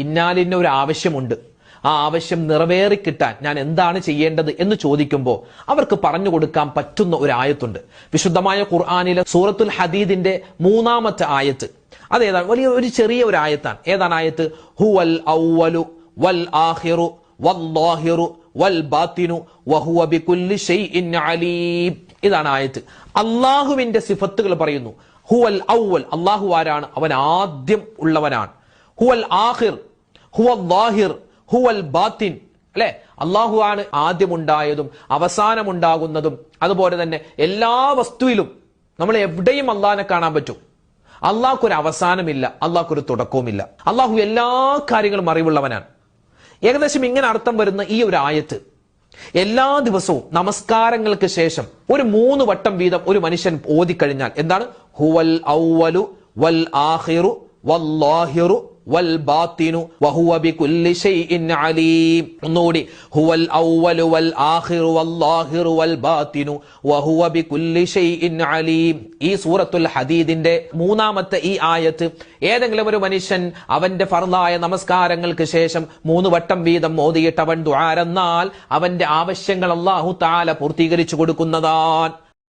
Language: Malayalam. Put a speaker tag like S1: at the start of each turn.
S1: ഇന്നാലിന് ഒരു ആവശ്യമുണ്ട്, ആ ആവശ്യം നിറവേറിക്കിട്ടാൻ ഞാൻ എന്താണ് ചെയ്യേണ്ടത് എന്ന് ചോദിക്കുമ്പോൾ അവർക്ക് പറഞ്ഞു കൊടുക്കാൻ പറ്റുന്ന ഒരു ആയത്തുണ്ട്. വിശുദ്ധമായ ഖുർആനിലെ സൂറത്തുൽ ഹദീദിന്റെ 3-ാമത്തെ ആയത്ത്. അതേതാണ്? വലിയ ഒരു ചെറിയ ഒരു ആയത്താണ്. ഏതാണ് ആയത്ത്? ഹുവൽ അവ്വലു വൽ ആഖിറു വല്ലാഹിറു വൽ ബാത്തിനു വഹുവ ബികുല്ലി ഷൈഇൻ അലീം. ഇതാണ് ആയത്ത്. അല്ലാഹുവിന്റെ സിഫത്തുകൾ പറയുന്നു. ഹുവൽ അവ്വൽ, അല്ലാഹു ആരാണ്? അവൻ ആദ്യം ഉള്ളവനാണ്. ഹുവൽ ആഖിർ, ഹുവൽ ലാഹിർ, ഹുവൽ ബാത്തിൻ. അല്ലെ, അല്ലാഹു ആണ് ആദ്യമുണ്ടായതും അവസാനമുണ്ടാകുന്നതും. അതുപോലെ തന്നെ എല്ലാ വസ്തുവിലും നമ്മൾ എവിടെയും അള്ളാഹിനെ കാണാൻ പറ്റും. അള്ളാഹ്ക്കൊരു അവസാനമില്ല, അള്ളാഹ്ക്കൊരു തുടക്കവുമില്ല. അള്ളാഹു എല്ലാ കാര്യങ്ങളും അറിവുള്ളവനാണ്. ഏകദേശം ഇങ്ങനെ അർത്ഥം വരുന്ന ഈ ഒരു ആയത്ത് എല്ലാ ദിവസവും നമസ്കാരങ്ങൾക്ക് ശേഷം ഒരു 3 വട്ടം വീതം ഒരു മനുഷ്യൻ ഓതിക്കഴിഞ്ഞാൽ എന്താണ്? ഹുവൽ അവ്വലു വൽ ആഖിറു വല്ലാഹിറു വൽ ബാത്തിനു വഹുവ ബികുല്ലി ഷൈഇൻ അലീം. ഒന്നുകൂടി, ഹുവൽ അവ്വലു വൽ ആഖിറു വല്ലാഹിറു വൽ ബാത്തിനു വഹുവ ബികുല്ലി ഷൈഇൻ അലീം. ഈ സൂറത്തുൽ ഹദീദിന്റെ 3-ാമത്തെ ഈ ആയത്ത് ഏതെങ്കിലും ഒരു മനുഷ്യൻ അവന്റെ ഫർളായ നമസ്കാരങ്ങൾക്ക് ശേഷം 3 വട്ടം വീതം ഓതിയിട്ട് അവൻ ദുആ എന്നാൽ അവന്റെ ആവശ്യങ്ങൾ അല്ലാഹു തആല പൂർത്തീകരിച്ചു കൊടുക്കുന്നതാണ്.